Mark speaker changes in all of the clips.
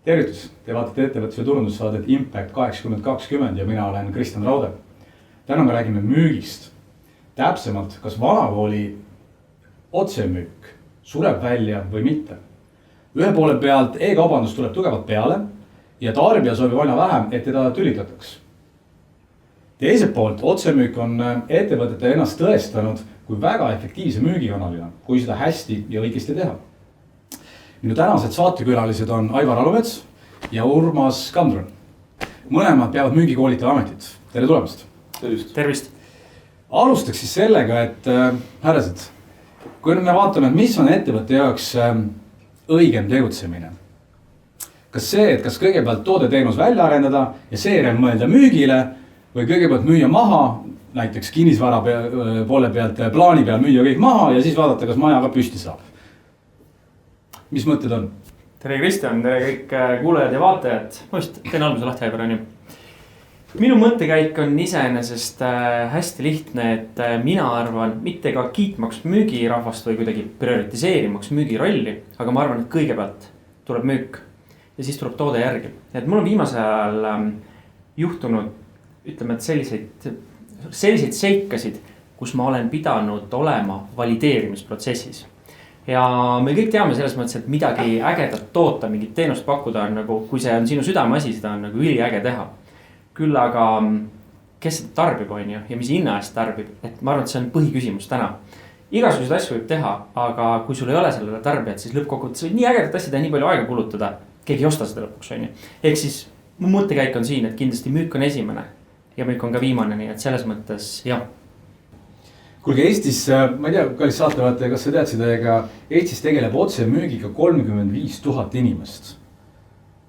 Speaker 1: Tervitus, te vaatate ettevõtluse turundussaadet Impact 8020 ja mina olen Kristjan Raude. Täna me räägime müügist. Täpsemalt, kas vanakooli otsemüük sureb välja või mitte. Ühe poole pealt e-kaubandus tuleb tugevalt peale ja tarbija soovib aina vähem, et teda tülitataks. Teiselt poolt otsemüük on ettevõtete ennast tõestanud kui väga efektiivse müügikanalina, kui seda hästi ja õigesti teha. Minu tänased saatekülalised on Aivar Alumets ja Urmas Kandron. Mõlemad peavad müügikoolitaja ametit. Tere tulemast!
Speaker 2: Tervist!
Speaker 1: Alustaks siis sellega, et härrased, kui me vaatame, mis on ettevõtte jaoks õigem tegutsemine. Kas see, et kas kõigepealt toodeteenus välja arendada ja seejärel mõelda müügile või kõigepealt müüa maha, näiteks kinnisvara poole pealt plaani peal müüa kõik maha ja siis vaadata, kas maja ka püsti saab. Mis mõtted on?
Speaker 2: Tere Kristjan, tere kõik kuulajad ja vaatajad. Ma just teen alguse lahti, Aivar, on ju. Minu mõttekäik on iseenesest hästi lihtne, et mina arvan mitte ka kiitmaks müügirahvast või kuidagi prioritiseerimaks müügirolli, aga ma arvan, et kõigepealt tuleb müük ja siis tuleb toode järgi. Et mul on viimasel ajal juhtunud, ütleme, et selliseid seikasid, kus ma olen pidanud olema valideerimisprotsessis. Ja me kõik teame selles mõttes, et midagi ägedat toota, mingit teenust pakkuda on nagu, kui see on sinu südameasi, seda on nagu üliäge teha. Küll aga, kes seda tarbib on ju ja mis hinna eest tarbib, et ma arvan, et see on põhiküsimus täna. Igasuguseid asju võib teha, aga kui sul ei ole sellele tarbijat, siis lõppkokkuvõttes võib nii ägedat asja teha, nii palju aega kulutada, keegi ei osta seda lõpuks on ju. Ehk siis mu mõttekäik on siin, et kindlasti müük on esimene ja müük on ka viimane, nii et selles mõttes jah.
Speaker 1: Kuulge, Eestis, ma ei tea, kallis saatevaataja, kas sa teadsid, ega Eestis tegeleb otsemüügiga 35 000 inimest.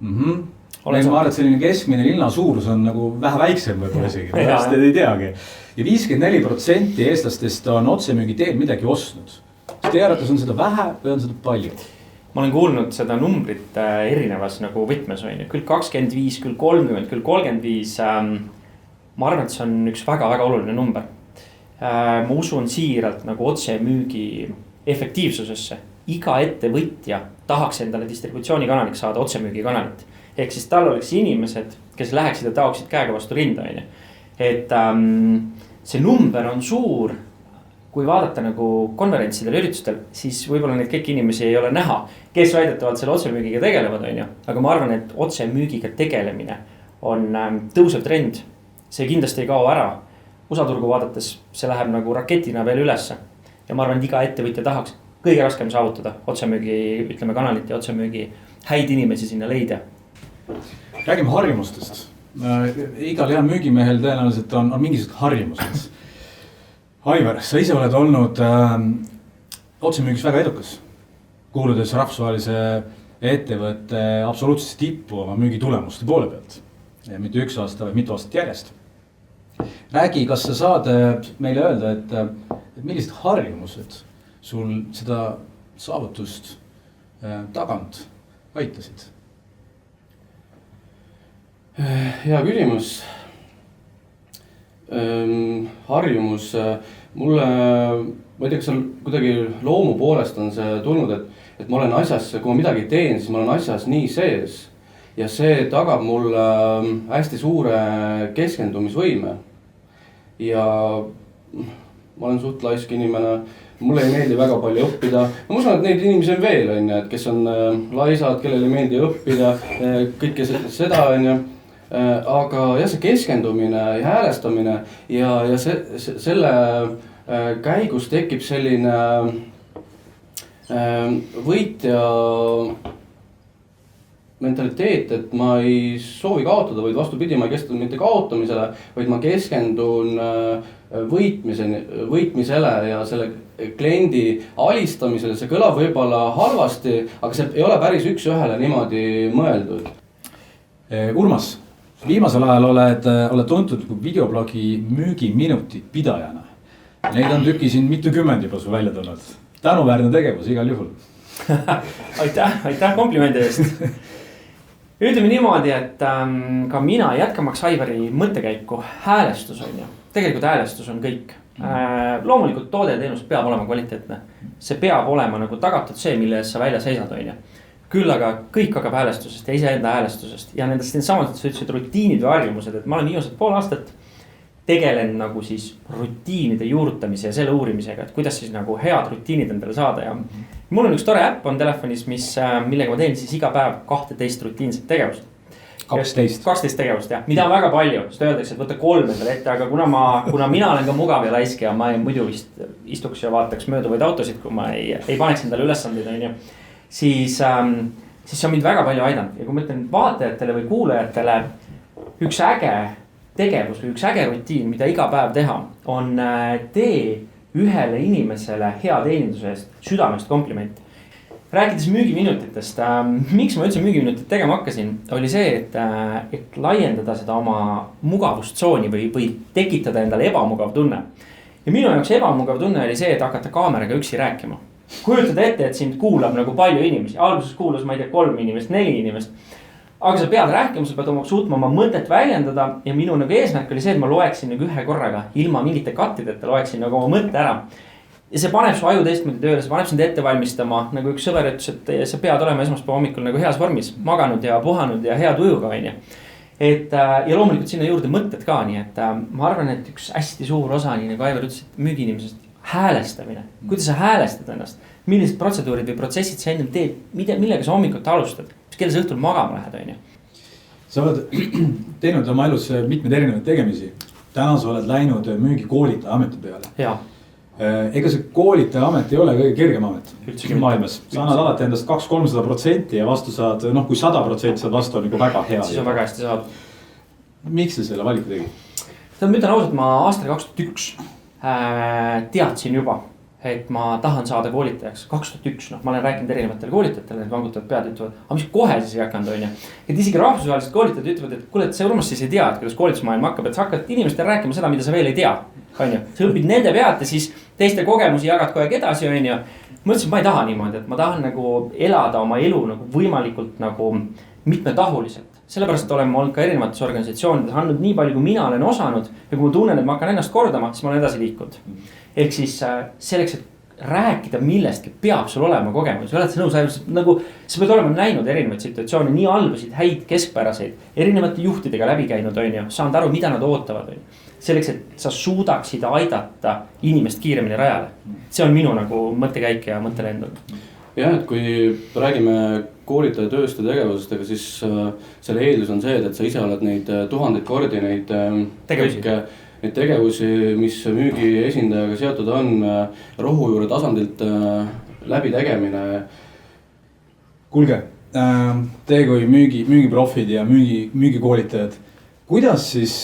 Speaker 1: Ma arvan, et selline keskmine linna suurus on nagu vähe väiksem võib-olla isegi, sest ei teagi. Ja 54% eestlastest on otsemüügi teel midagi ostnud. Teie arvates on seda vähe või on seda palju?
Speaker 2: Ma olen kuulnud seda numbrit erinevas nagu võtmes on ju, küll 25, küll 30, küll 35. Ma arvan, et see on üks väga-väga oluline number. Ma usun siiralt nagu otsemüügi efektiivsusesse. Iga ettevõtja tahaks endale distributsioonikanaliks saada otsemüügi kanalit. Ehk siis tal oleks inimesed, kes läheksid ja taoksid käega vastu rinda. Et see number on suur. Kui vaadata nagu konverentsidel ja üritustel, siis võib-olla neid kõik inimesi ei ole näha, kes väidetavalt selle otsemüügiga tegelevad. Aga ma arvan, et otsemüügiga tegelemine on tõusev trend. See kindlasti ei kao ära. USA turgu vaadates see läheb nagu raketina veel ülesse. Ja ma arvan, et iga ettevõtja tahaks kõige raskem saavutada otsemüügi, ütleme kanalit ja otsemüügi häid inimesi sinna leida.
Speaker 1: Räägime harjumustest. Igal hea müügimehel tõenäoliselt on mingisugused harjumused. Aivar, sa ise oled olnud otsemüügis väga edukas. Kuuludes rahvusvahelise ettevõtte absoluutsesse tippu oma müügitulemuste poole pealt. Ja mitte üks aasta või mitu aastat järjest. Räägi, kas sa saad meile öelda, et millised harjumused sul seda saavutust tagant aitasid?
Speaker 3: Hea küsimus. Harjumus, mulle, ma ei tea, kas kuidagi loomu poolest on see tulnud, et ma olen asjas, kui ma midagi teen, siis ma olen asjas nii sees. Ja see tagab mulle hästi suure keskendumisvõime. Ja ma olen suht laisk inimene, mulle ei meeldi väga palju õppida. Ma usun, et neid inimesi on veel, et kes on laisad, kellel ei meeldi õppida, kõike seda. Aga jah, see keskendumine ja häälestamine ja selle käigus tekib selline võitja mentaliteet, et ma ei soovi kaotada, vaid vastupidi, ma ei keskendu mitte kaotamisele, vaid ma keskendun võitmisele ja selle kliendi alistamisele. See kõlab võib-olla halvasti, aga see ei ole päris üks ühele niimoodi mõeldud.
Speaker 1: Urmas, viimasel ajal oled tuntud videoblogi müügiminutid pidajana. Neid on tüki siin mitukümmend juba su välja tulnud. Tänuväärne tegevus igal juhul.
Speaker 2: aitäh komplimendi eest. Ütleme niimoodi, et ka mina jätkamaks Aivari mõttekäiku häälestus on ju. Tegelikult häälestus on kõik. Loomulikult toode ja teenus peab olema kvaliteetne. See peab olema nagu tagatud see, mille eest sa välja seisad on ju. küll aga kõik hakkab häälestusest ja iseenda häälestusest ja nendest samadest sa ütlesid rutiinid või harjumused, et ma olen viimased pool aastat tegelen nagu siis rutiinide juurutamise ja selle uurimisega, et kuidas siis nagu head rutiinid endale saada ja mul on üks tore äpp on telefonis, millega ma teen siis iga päev 12 rutiinset tegevust. 12 tegevust jah, mida on väga palju, sest öeldakse, et võta 3 endale ette, aga kuna mina olen ka mugav ja laisk ja ma muidu vist istuks ja vaataks mööduvaid autosid, kui ma ei paneks endale ülesandeid, on ju. Siis see on mind väga palju aidanud ja kui ma ütlen vaatajatele või kuulajatele üks äge tegevus või üks äge rutiin, mida iga päev teha, on tee ühele inimesele hea teeninduse eest südamest komplimenti. Rääkides müügiminutitest, miks ma üldse müügiminutit tegema hakkasin, oli see, et laiendada seda oma mugavustsooni või tekitada endale ebamugav tunne. Ja minu jaoks ebamugav tunne oli see, et hakata kaameraga üksi rääkima. Kujutada ette, et sind kuulab nagu palju inimesi, alguses kuulas ma ei tea 3 inimest, 4 inimest. Aga sa pead rääkima, sa pead suutma oma mõtet väljendada ja minu nagu eesmärk oli see, et ma loeksin nagu ühe korraga ilma mingite kattideta loeksin nagu oma mõtte ära. Ja see paneb su aju teistmoodi tööle, see paneb sind ette valmistama, nagu üks sõber ütles, et sa pead olema esmaspäeva hommikul nagu heas vormis, maganud ja puhanud ja hea tujuga, on ju. Ja loomulikult sinna juurde mõtted ka, nii et ma arvan, et üks hästi suur osa, nii nagu Aivar ütles, et müügiinimesest häälestamine, kuidas sa häälestad ennast, millised protseduurid või protsessid sa ennem teed, millega sa hommikut alustad, kelle sa õhtul magama lähed, on ju.
Speaker 1: Sa oled teinud oma elus mitmeid erinevaid tegemisi, täna sa oled läinud müügikoolitaja ameti peale.
Speaker 2: Jaa.
Speaker 1: Ega see koolitaja amet ei ole kõige kergem amet maailmas. Sa annad alati endast 200-300% ja vastu saad, kui 100% saad vastu on nagu väga hea.
Speaker 2: Siis on väga hästi saad.
Speaker 1: Miks sa selle valiku tegi?
Speaker 2: Ma ütlen ausalt, ma aastal 2001 teadsin juba, et ma tahan saada koolitajaks. 2001, ma olen rääkinud erinevatele koolitajatele, need vangutavad pead ütlevad, aga mis kohe siis ei hakanud, on ju. Et isegi rahvusvahelised koolitajad ütlevad, et kuule, et see Urmas siis ei tea, et kuidas koolitusmaailm hakkab, et sa hakkad inimestele rääkima seda, mida sa veel ei tea. On ju, sa õpid nende pealt ja siis teiste kogemusi jagad kogu aeg edasi, on ju. Ma ütlesin, ma ei taha niimoodi, et ma tahan nagu elada oma elu nagu võimalikult nagu mitmetahuliselt. Sellepärast olen ma olnud ka erinevates organisatsioonides andnud nii palju, kui mina olen osanud ja kui ma tunnen, et ma hakkan ennast kordama, siis ma olen edasi liikunud. Ehk siis selleks, et rääkida millestki, peab sul olema kogemus. Oled sa nõus, nagu sa pead olema näinud erinevaid situatsioone, nii halbasid, häid, keskpäraseid, erinevate juhtidega läbi käinud, on ju, saanud aru, mida nad ootavad, on ju. Selleks, et sa suudaksid aidata inimest kiiremini rajale. See on minu nagu mõttekäik ja mõttelend.
Speaker 3: Jah, et kui räägime koolitaja tööst ja tegevusest, aga siis selle eeldus on see, et sa ise oled neid 1000 kordi neid tegevusi, mis müügi esindajaga seotud on, rohujuure tasandilt läbi tegemine.
Speaker 1: Kuulge, te kui müügiprofid ja müügikoolitajad, kuidas siis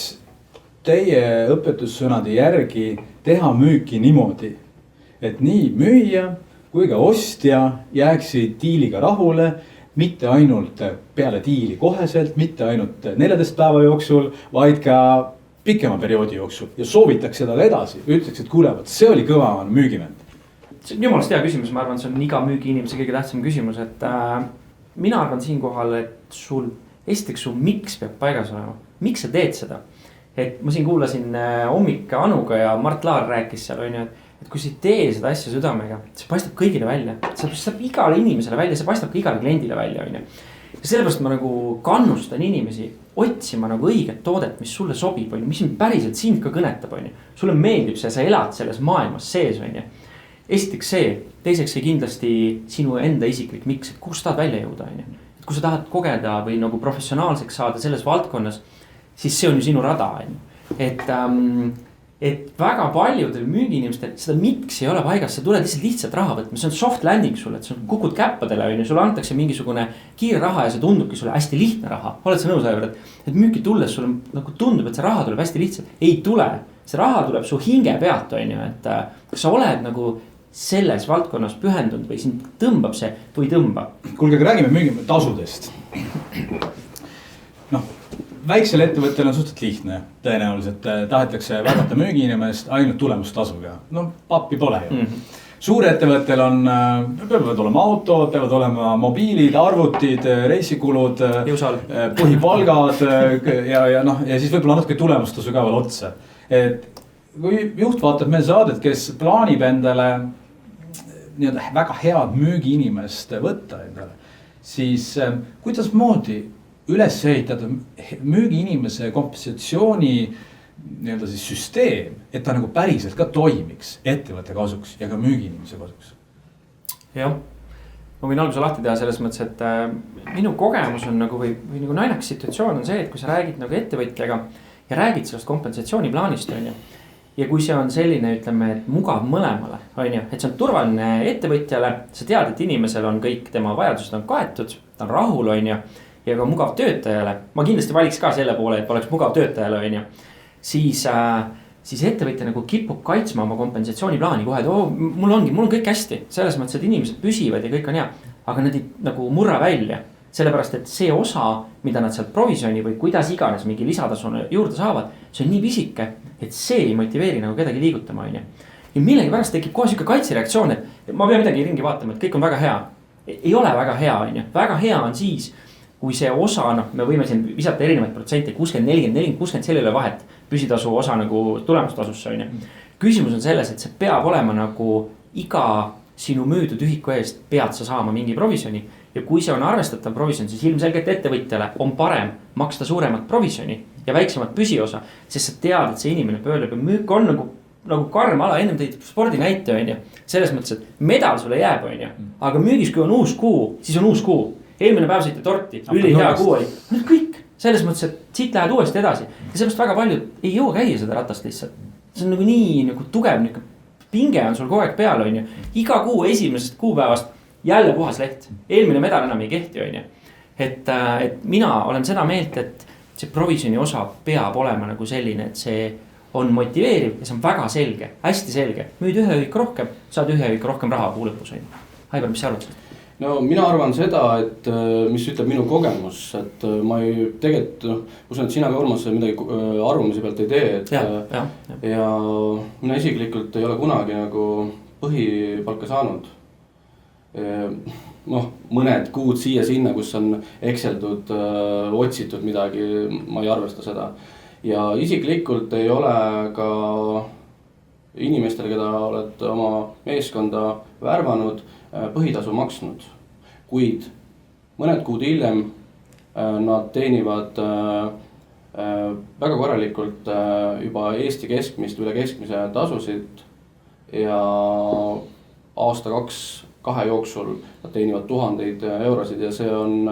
Speaker 1: teie õpetussõnade järgi teha müüki niimoodi, et nii müüja kui ka ostja jääksid diiliga rahule, mitte ainult peale diili koheselt, mitte ainult 14 päeva jooksul, vaid ka pikema perioodi jooksul ja soovitaks seda edasi. Ütleks, et kuulevad, see oli kõva müügivend.
Speaker 2: See on jumalast hea küsimus, ma arvan, see on iga müügiinimese kõige tähtsam küsimus, et mina arvan siinkohal, et esiteks sul miks peab paigas olema, miks sa teed seda. Et ma siin kuulasin hommik Anuga ja Mart Laar rääkis seal, on ju, et kui sa ei tee seda asja südamega, see paistab kõigile välja, see paistab igale inimesele välja, see paistab ka igale kliendile välja, on ju. Ja sellepärast ma nagu kannustan inimesi otsima nagu õiget toodet, mis sulle sobib, on ju, mis päriselt sind ka kõnetab, on ju. Sulle meeldib see, sa elad selles maailmas sees, on ju. Esiteks see, teiseks see kindlasti sinu enda isiklik miks, et kus tahad välja jõuda, on ju. Et kui sa tahad kogeda või nagu professionaalseks saada selles valdkonnas, siis see on ju sinu rada, on ju. Et väga paljudel müügiinimestel seda miks ei ole paigas, sa tuled lihtsalt raha võtma, see on soft landing sulle, et sa kukud käppadele, on ju, sulle antakse mingisugune kiire raha ja see tundubki sulle hästi lihtne raha. Oled sa nõus, Aivar, et müüki tulles sulle nagu tundub, et see raha tuleb hästi lihtsalt, ei tule. See raha tuleb su hinge pealt, on ju, et kas sa oled nagu selles valdkonnas pühendunud või sind tõmbab see või tõmba.
Speaker 1: Kuulge, aga räägime müügitasudest. Väiksel ettevõttel on suhteliselt lihtne, tõenäoliselt tahetakse värvata müügiinimest ainult tulemustasuga. Pappi pole ju. Suur ettevõttel on, peavad olema autod, peavad olema mobiilid, arvutid, reisikulud, põhipalgad ja siis võib-olla natuke tulemustasu ka veel otsa. Et kui juht vaatab meil saadet, kes plaanib endale väga head müügiinimest võtta endale, siis kuidas moodi üles ehitada müügiinimese kompensatsiooni nii-öelda siis süsteem, et ta nagu päriselt ka toimiks ettevõtte kasuks ja ka müügiinimese kasuks?
Speaker 2: Jah, ma võin alguse lahti teha selles mõttes, et minu kogemus on nagu või nagu naljakas situatsioon on see, et kui sa räägid nagu ettevõtjaga ja räägid sellest kompensatsiooniplaanist, on ju. Ja kui see on selline, ütleme, et mugav mõlemale, on ju, et see on turvaline ettevõtjale, sa tead, et inimesel on kõik tema vajadused on kaetud, ta on rahul, on ju, ja ka mugav töötajale. Ma kindlasti valiks ka selle poole, et oleks mugav töötajale, on ju. Siis ettevõtja nagu kipub kaitsma oma kompensatsiooniplaani kohe, et mul on kõik hästi. Selles mõttes, et inimesed püsivad ja kõik on hea, aga nad ei nagu murra välja. Sellepärast, et see osa, mida nad sealt provisjoni või kuidas iganes mingi lisatasu juurde saavad, see on nii pisike, et see ei motiveeri nagu kedagi liigutama, on ju. Ja millegi pärast tekib kohe siuke kaitsereaktsioon, et ma pean midagi ringi vaatama, et kõik on väga hea. Ei ole väga hea, on ju. Väga hea on siis, kui see osa, me võime siin visata erinevaid protsente, 60, 40, 40, 60, selle üle vahet. Püsitasu osa nagu tulemustasusse, on ju. Küsimus on selles, et see peab olema nagu iga sinu müüdud ühiku eest pead sa saama mingi provisjoni. Ja kui see on arvestatav provisjon, siis ilmselgelt ettevõtjale on parem maksta suuremat provisjoni ja väiksemat püsiosa. Sest sa tead, et see inimene pöörleb ja müük on nagu karm ala, ennem teid spordi näite, on ju. Selles mõttes, et medal sulle jääb, on ju. Aga müügis, kui on uus kuu, siis on uus kuu. Eelmine päev sõite torti, üli hea kuu oli. Nüüd kõik, selles mõttes, et siit lähed uuesti edasi. Ja sellepärast väga paljud ei jõua käia seda ratast lihtsalt. See on nagu nii nagu tugev, pinge on sul kogu aeg peal, on ju. Iga kuu esimesest kuupäevast jälle puhas leht. Eelmine medal enam ei kehti, on ju. Et mina olen seda meelt, et see provisjoni osa peab olema nagu selline, et see on motiveeriv ja see on väga selge, hästi selge. Müüd ühe ühik rohkem, saad ühe ühik rohkem raha kuu lõpus, on ju. Aivar, mis sa arvad?
Speaker 3: No mina arvan seda, et mis ütleb minu kogemus, et ma ei tegelikult, usun, et sina ka Urmas midagi arvamusi pealt ei tee, et ja mina isiklikult ei ole kunagi nagu põhipalka saanud. Mõned kuud siia-sinna, kus on ekseldud, otsitud midagi, ma ei arvesta seda. Ja isiklikult ei ole ka inimestel, keda oled oma meeskonda värvanud, põhitasu maksnud, kuid mõned kuud hiljem nad teenivad väga korralikult juba Eesti keskmist, üle keskmise tasusid ja aasta 2 jooksul nad teenivad 1000 eurosid ja see on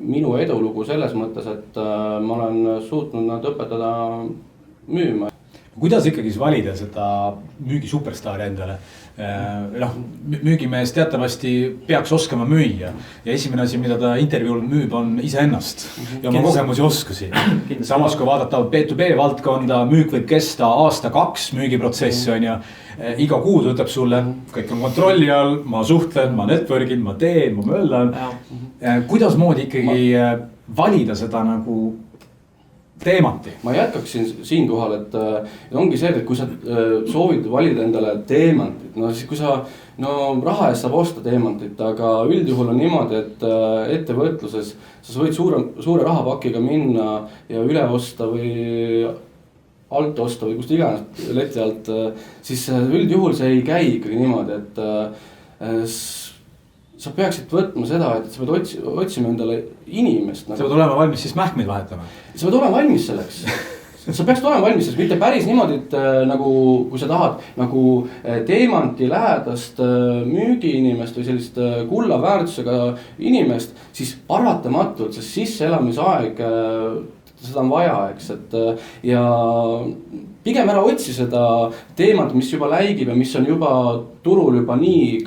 Speaker 3: minu edulugu selles mõttes, et ma olen suutnud nad õpetada müüma.
Speaker 1: Kuidas ikkagi siis valida seda müügi superstaari endale? Müügimees teatavasti peaks oskama müüa ja esimene asi, mida ta intervjuul müüb, on iseennast ja oma kogemusi oskusi. Samas kui vaadata B2B valdkonda, müük võib kesta aasta 2 müügiprotsess on ja iga kuu ta ütleb sulle, kõik on kontrolli all, ma suhtlen, ma network'in, ma teen, ma möllan. Kuidas moodi ikkagi valida seda nagu teemati?
Speaker 3: Ma jätkaksin siinkohal, et ongi see, et kui sa soovid valida endale teemantit, siis kui sa raha eest saab osta teemantit, aga üldjuhul on niimoodi, et ettevõtluses sa võid suure rahapakiga minna ja üle osta või alt osta või kust iganes leti alt, siis üldjuhul see ei käi ikkagi niimoodi, et sa peaksid võtma seda, et sa pead otsima endale inimest.
Speaker 1: Sa pead olema valmis siis mähkmeid vahetama.
Speaker 3: Sa pead olema valmis selleks. Sa peaksid olema valmis selleks, mitte päris niimoodi, et nagu, kui sa tahad nagu teemanti lähedast müügiinimest või sellist kulla väärtusega inimest, siis paratamatult see sisseelamisaeg, seda on vaja, eks, et ja pigem ära otsi seda teemat, mis juba läigib ja mis on juba turul juba nii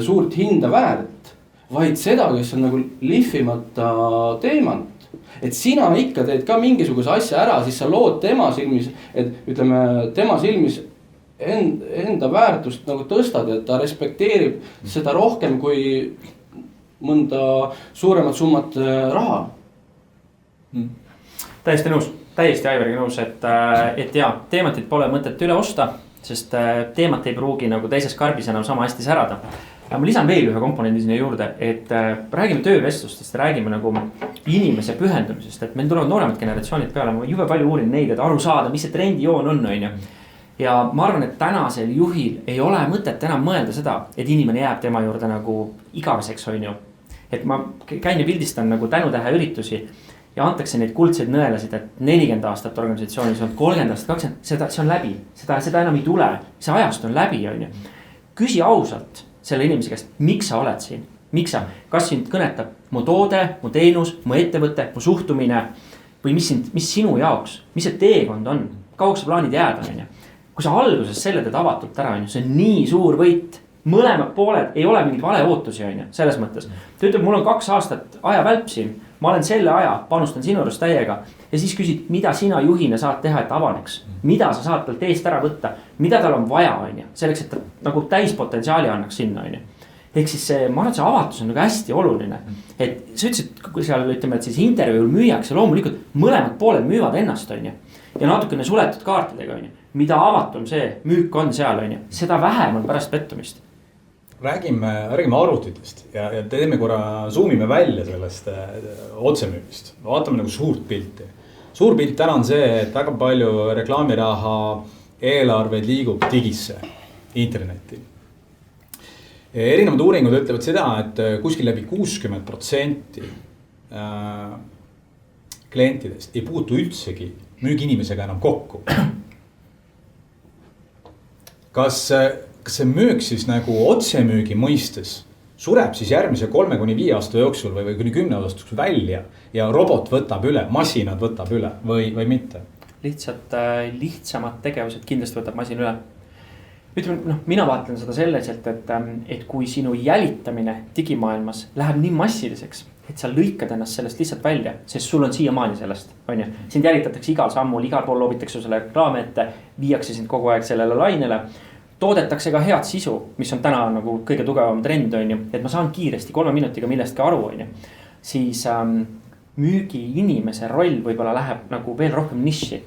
Speaker 3: suurt hinda väärt, vaid seda, kes on nagu lihvimata teemant. Et sina ikka teed ka mingisuguse asja ära, siis sa lood tema silmis, et ütleme tema silmis enda väärtust nagu tõstad, et ta respekteerib seda rohkem kui mõnda suuremat summat raha.
Speaker 2: Täiesti nõus, täiesti Aivariga nõus, et jaa, teematit pole mõtet üle osta, sest teemat ei pruugi nagu teises karbis enam sama hästi särada. Ma lisan veel ühe komponendi sinna juurde, et räägime töövestlustest, räägime nagu inimese pühendumisest, et meil tulevad nooremad generatsioonid peale, ma jube palju uurin neid, et aru saada, mis see trendijoon on, on ju. Ja ma arvan, et tänasel juhil ei ole mõtet enam mõelda seda, et inimene jääb tema juurde nagu igaveseks, on ju. et ma käin ja pildistan nagu tänutähe üritusi ja antakse neid kuldseid nõelasid, et 40 aastat organisatsioonis on 30 aastat, 20, see on läbi, seda enam ei tule, see ajast on läbi, on ju. Küsi ausalt selle inimese käest, miks sa oled siin, miks sa, kas sind kõnetab mu toode, mu teenus, mu ettevõte, mu suhtumine või mis sinu jaoks, mis see teekond on, kauaks sa plaanid jääda, on ju. Kui sa alguses selle teed avatult ära, on ju, see on nii suur võit, mõlemad pooled ei ole mingid vale ootusi, on ju, selles mõttes. Ta ütleb, mul on 2 aastat aja välpsin, ma olen selle aja, panustan sinu juures täiega ja siis küsid, mida sina juhina saad teha, et avaneks, mida sa saad talt eest ära võtta, mida tal on vaja, on ju, selleks, et ta nagu täispotentsiaali annaks sinna, on ju. Ehk siis see, ma arvan, see avatus on nagu hästi oluline, et sa ütlesid, kui seal ütleme, et siis intervjuul müüakse, loomulikult mõlemad pooled müüvad ennast, on ju, ja natukene suletud kaartidega, on ju, mida avatum see müük on seal, on ju, seda vähem on pärast pettumist.
Speaker 1: Räägime arvutitest ja teeme korra, zoomime välja sellest otsemüügist. Vaatame nagu suurt pilti. Suur pilt täna on see, et väga palju reklaamiraha eelarveid liigub digisse, internetti. Erinevad uuringud ütlevad seda, et kuskil läbi 60% klientidest ei puutu üldsegi müügiinimesega enam kokku. Kas see müük siis nagu otsemüügi mõistes sureb siis järgmise 3-5 aasta jooksul või kuni 10 aasta jooksul välja ja robot võtab üle, masinad võtab üle või mitte?
Speaker 2: Lihtsamad tegevused kindlasti võtab masin üle. Ütleme, mina vaatlen seda selliselt, et kui sinu jälitamine digimaailmas läheb nii massiliseks, et sa lõikad ennast sellest lihtsalt välja, sest sul on siiamaani sellest, on ju. Sind jälitatakse igal sammul, igal pool loobitakse selle reklaame ette, viiakse sind kogu aeg sellele lainele. Toodetakse ka head sisu, mis on täna nagu kõige tugevam trend, on ju, et ma saan kiiresti 3 minutiga millestki aru, on ju. Siis müügi inimese roll võib-olla läheb nagu veel rohkem niši.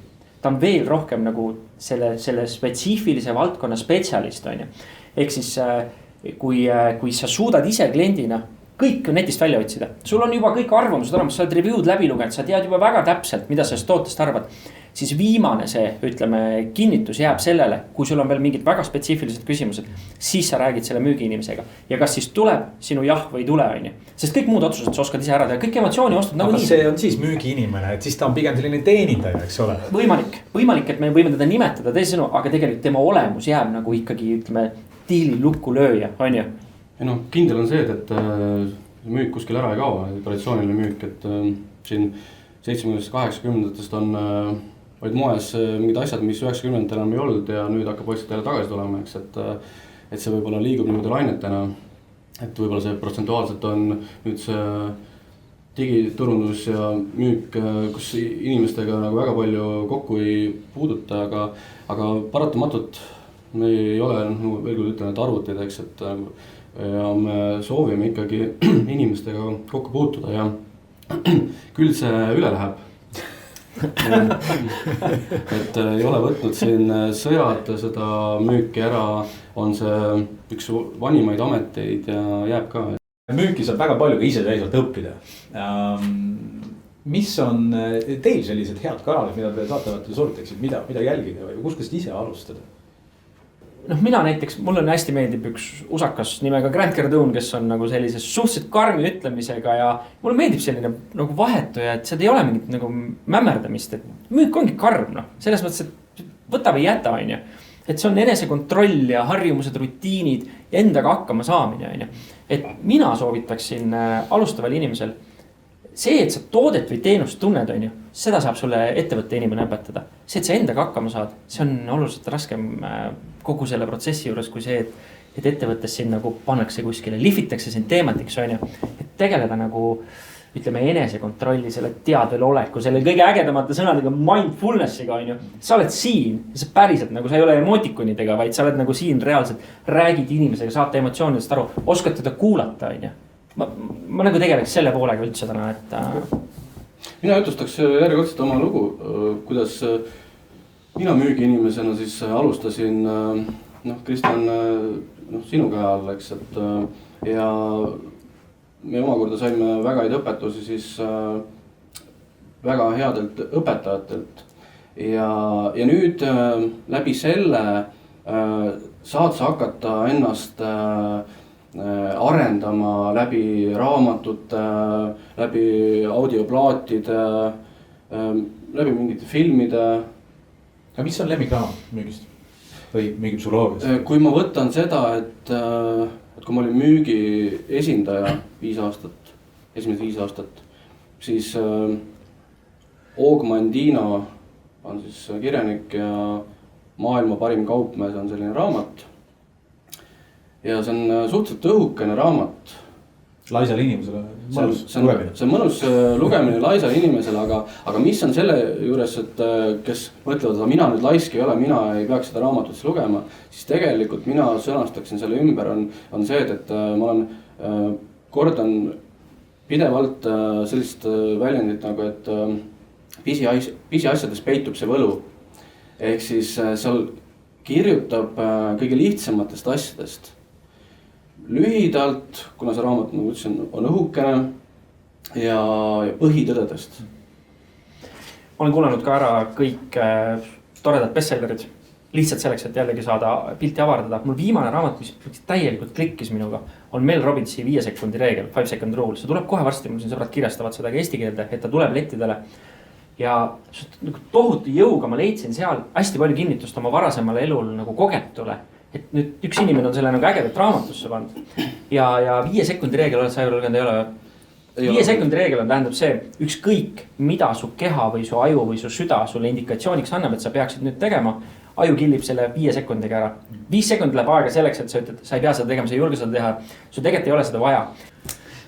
Speaker 2: Ta on veel rohkem nagu selle spetsiifilise valdkonna spetsialist, on ju. Ehk siis kui sa suudad ise kliendina kõik netist välja otsida, sul on juba kõik arvamused olemas, sa oled review'd läbi lugenud, sa tead juba väga täpselt, mida sa tootest arvad. Siis viimane see, ütleme, kinnitus jääb sellele, kui sul on veel mingid väga spetsiifilised küsimused, siis sa räägid selle müügiinimesega. Ja kas siis tuleb sinu jah või tule, on ju. Sest kõik muud otsused sa oskad ise ära teha, kõik emotsiooni ostad nagu
Speaker 1: nii. See on siis müügiinimene, et siis ta on pigem selline teenindaja, eks ole.
Speaker 2: Võimalik, et me võime teda nimetada teisisõnu, aga tegelikult tema olemus jääb nagu ikkagi, ütleme, diili lukku lööja, on ju.
Speaker 3: Ja kindel on see, et müük kuskil ära ei kao, traditsiooniline müük, et siin 70-80-ndatest on vaid moes mingid asjad, mis 90-ndatel enam ei olnud ja nüüd hakkab vaikselt jälle tagasi tulema, eks, et see võib-olla liigub niimoodi lainetena, et võib-olla see protsentuaalselt on nüüd see digiturundus ja müük, kus inimestega nagu väga palju kokku ei puuduta, aga paratamatult me ei ole, veel küll ütlen, et arvutid, eks, et ja me soovime ikkagi inimestega kokku puutuda ja küll see üle läheb. Et ei ole võtnud siin sõjad seda müüki ära, on see üks vanimaid ameteid ja jääb ka.
Speaker 1: Müüki saab väga palju ka iseseisvalt õppida. Mis on teil sellised head kanalid, mida te saatavate soovitaksid, mida jälgida või kus ise alustada?
Speaker 2: Mina näiteks, mulle hästi meeldib üks usakas nimega Grant Cardone, kes on nagu sellises suhteliselt karmi ütlemisega ja mulle meeldib selline nagu vahetuja, et seda ei ole mingit nagu mämmerdamist, et müük ongi karm, selles mõttes, et võta või jäta, on ju. Et see on enesekontroll ja harjumused, rutiinid ja endaga hakkama saamine, on ju. Et mina soovitaksin alustaval inimesel see, et sa toodet või teenust tunned, on ju, seda saab sulle ettevõtte inimene õpetada. See, et sa endaga hakkama saad, see on oluliselt raskem kogu selle protsessi juures, kui see, et ettevõttes siin nagu pannakse kuskile, lihvitakse siin teematiks, on ju. Et tegeleda nagu, ütleme, enesekontrolli, selle teadvel oleku, selle kõige ägedamate sõnadega mindfulnessiga, on ju. Sa oled siin, sa päriselt nagu, sa ei ole emotikonidega, vaid sa oled nagu siin reaalselt, räägid inimesega, saate emotsioonidest aru, oskad teda kuulata, on ju. Ma nagu tegeleks selle poolega üldse täna, et
Speaker 3: mina jutustaks järjekordselt oma lugu, kuidas mina müügiinimesena siis alustasin, Kristjan, sinu käe all, eks, et ja me omakorda saime väga häid õpetusi siis väga headelt õpetajatelt ja nüüd läbi selle saad sa hakata ennast arendama läbi raamatute, läbi audioplaatide, läbi mingite filmide.
Speaker 1: aga mis on lemmikraamat müügist või müügi psühholoogias?
Speaker 3: Kui ma võtan seda, et kui ma olin müügi esindaja 5 aastat, esimesed 5 aastat, siis Ogmandino on siis kirjanik ja maailma parim kaupmees on selline raamat. Ja see on suhteliselt õhukene raamat.
Speaker 1: Laisale inimesele mõnus lugemine.
Speaker 3: See on mõnus lugemine laisale inimesele, aga mis on selle juures, et kes mõtlevad, et mina nüüd laisk ei ole, mina ei peaks seda raamatut lugema, siis tegelikult mina sõnastaksin selle ümber on see, et ma olen, kordan pidevalt sellist väljendit nagu, et pisiasjades peitub see võlu. Ehk siis seal kirjutab kõige lihtsamatest asjadest. Lühidalt, kuna see raamat, nagu ütlesin, on õhukene ja põhitõdedest.
Speaker 2: Olen kuulanud ka ära kõik toredad bestsellerid. Lihtsalt selleks, et jällegi saada pilti avardada. Mul viimane raamat, mis täielikult klikkis minuga, on Mel Robbinsi 5 sekundi reegel, 5 second rule. See tuleb kohe varsti, mul siin sõbrad kirjastavad seda ka eesti keelde, et ta tuleb lettidele. Ja tohutu jõuga ma leidsin seal hästi palju kinnitust oma varasemale elul nagu kogetule. Et nüüd üks inimene on selle nagu ägedat raamatusse pandud. Ja 5 sekundi reegel, oled sa juba lugenud, ei ole? 5 sekundi reegel on tähendab see, ükskõik mida su keha või su aju või su süda sulle indikatsiooniks annab, et sa peaksid nüüd tegema. Aju killib selle 5 sekundiga ära. 5 sekundit läheb aega selleks, et sa ütled, sa ei pea seda tegema, sa ei julge seda teha. Su tegelikult ei ole seda vaja.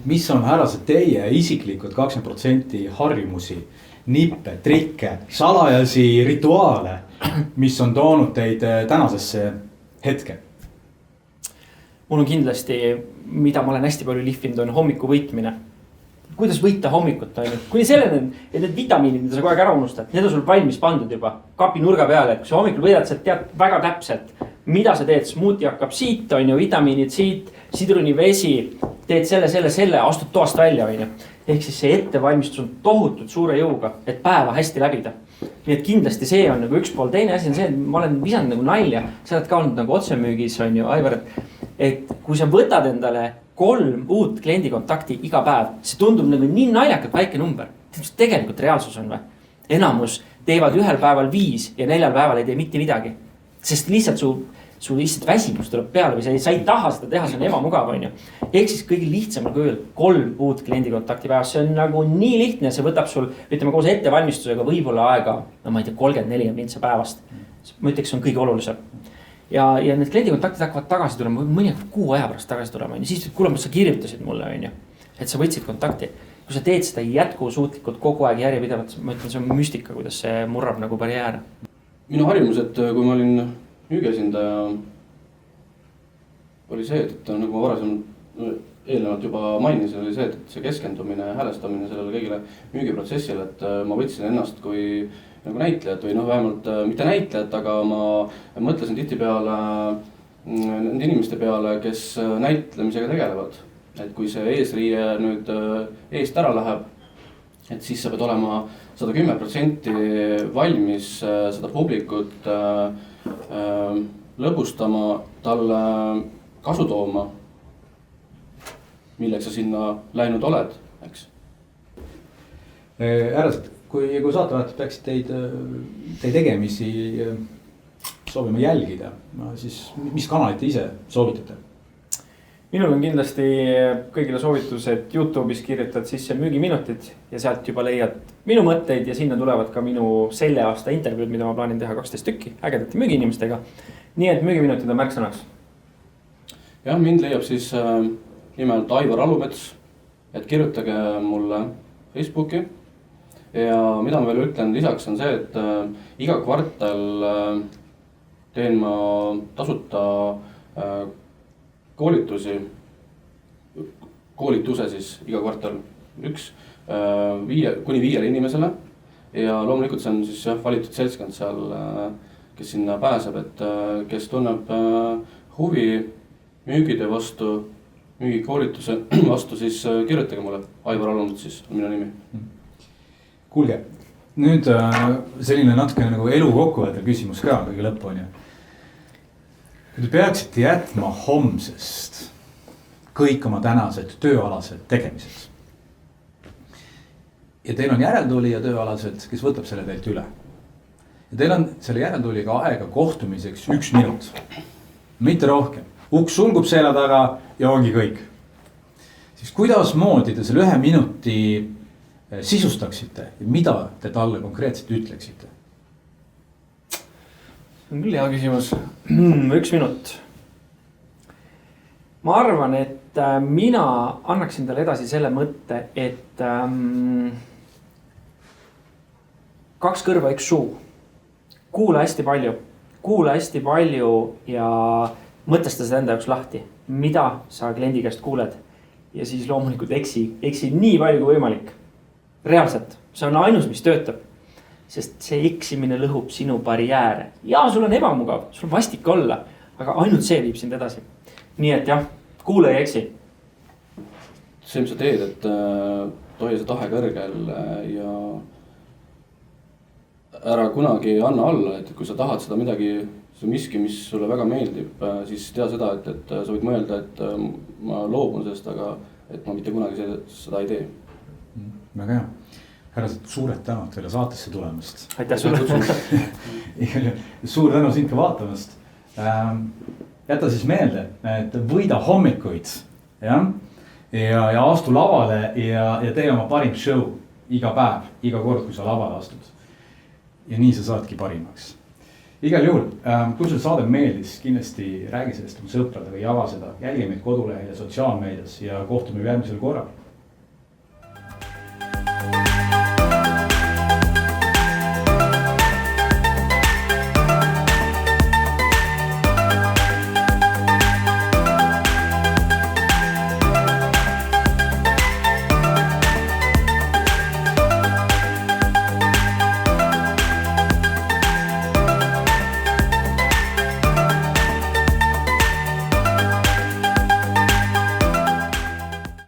Speaker 1: Mis on härrased teie isiklikud 20% harjumusi, nippe, trikke, salajasi rituaale, mis on toonud teid tänasesse hetke?
Speaker 2: Mul on kindlasti, mida ma olen hästi palju lihvinud, on hommiku võitmine. Kuidas võita hommikut on ju? Kuni selleni, et need vitamiinid, mida sa kogu aeg ära unustad, need on sul valmis pandud juba kapi nurga peale, et kui sa hommikul võidad, sa tead väga täpselt, mida sa teed. Smuuti hakkab siit, on ju, vitamiinid siit, sidrunivesi, teed selle, astud toast välja, on ju. Ehk siis see ettevalmistus on tohutult suure jõuga, et päeva hästi läbida. Nii et kindlasti see on nagu üks pool. Teine asi on see, et ma olen visanud nagu nalja. Sa oled ka olnud nagu otsemüügis, on ju, Aivar, et kui sa võtad endale 3 uut kliendikontakti iga päev, see tundub nagu nii naljakalt väike number. Tegelikult reaalsus on või? Enamus teevad ühel päeval 5 ja 4 päeval ei tee mitte midagi. Sest lihtsalt sul lihtsalt väsimus tuleb peale või sa ei taha seda teha, see on ebamugav, on ju. Ehk siis kõige lihtsamal kujul 3 uut kliendikontakti päevas, see on nagu nii lihtne, see võtab sul, ütleme koos ettevalmistusega võib-olla aega, no ma ei tea, 30-40 mintsa päevast. Ma ütleks, see on kõige olulisem. Ja need kliendikontaktid hakkavad tagasi tulema, mõni kuu aja pärast tagasi tulema, on ju. Siis kuulema, sa kirjutasid mulle, on ju, et sa võtsid kontakti. Kui sa teed seda jätkusuutlikult kogu aeg järjepidevalt, ma ütlen, see on müstika, kuidas see murrab nagu barjääre.
Speaker 3: Minu harjumus, et kui ma olin müügiesindaja, oli see, et nagu ma varasem eelnevalt juba mainisin, oli see, et see keskendumine ja häälestamine sellele kõigile müügiprotsessile, et ma võtsin ennast kui nagu näitlejat või vähemalt mitte näitlejat, aga ma mõtlesin tihtipeale nende inimeste peale, kes näitlemisega tegelevad. Et kui see eesriie nüüd eest ära läheb, et siis sa pead olema 110% valmis seda publikut lõbustama, talle kasu tooma, milleks sa sinna läinud oled, eks.
Speaker 1: Härrased, kui saatevahetajad peaksid teid tegemisi soovima jälgida, siis mis kanalit te ise soovitate?
Speaker 2: Minul on kindlasti kõigile soovitus, et YouTube'is kirjutad sisse müügiminutid ja sealt juba leiad minu mõtteid ja sinna tulevad ka minu selle aasta intervjuud, mida ma plaanin teha 12 tükki ägedate müügiinimestega. Nii et müügiminutid on märksõnaks.
Speaker 3: Jah, mind leiab siis nimelt Aivar Alumets, et kirjutage mulle Facebooki. Ja mida ma veel ütlen lisaks on see, et iga kvartal teen ma tasuta koolituse siis iga kvartal kuni 5 inimesele ja loomulikult see on siis valitud seltskond seal, kes sinna pääseb, et kes tunneb huvi müügide vastu, müügikoolituse vastu, siis kirjutage mulle. Aivar Alumets siis on minu nimi.
Speaker 1: Kuulge, nüüd selline natuke nagu elu kokkuvõttev küsimus ka kõige lõppu on ju. Kui te peaksite jätma homsest kõik oma tänased tööalased tegemised. ja teil on järeltulija tööalased, kes võtab selle teilt üle. ja teil on selle järeltulijaga aega kohtumiseks 1 minut, mitte rohkem. uks sulgub selja taga ja ongi kõik. siis kuidasmoodi te selle 1 minuti sisustaksite ja mida te talle konkreetselt ütleksite?
Speaker 2: see on küll hea küsimus. 1 minut. ma arvan, et mina annaksin talle edasi selle mõtte, et 2 kõrva, 1 suu. kuula hästi palju ja mõtesta seda enda jaoks lahti, mida sa kliendi käest kuuled. ja siis loomulikult eksi nii palju kui võimalik. reaalselt, see on ainus, mis töötab. sest see eksimine lõhub sinu barjääre. ja sul on ebamugav, sul on vastik olla, aga ainult see viib sind edasi. nii et jah, kuule ja eksi.
Speaker 3: see, mis sa teed, et tohi see tahe kõrgel ja ära kunagi anna alla, et kui sa tahad seda midagi, see miski, mis sulle väga meeldib, siis tea seda, et sa võid mõelda, et ma loobun sellest, aga et ma mitte kunagi seda ei tee.
Speaker 1: väga hea. härrased, suured tänud teile saatesse tulemast.
Speaker 2: aitäh sulle.
Speaker 1: suur tänu sind ka vaatamast. jäta siis meelde, et võida hommikuid ja astu lavale ja tee oma parim show iga päev, iga kord, kui sa lavale astud. ja nii sa saadki parimaks. igal juhul, kui sul saade meeldis, kindlasti räägi sellest oma sõpradega, jaga seda, jälgi meid kodulehel ja sotsiaalmeedias ja kohtume järgmisel korral.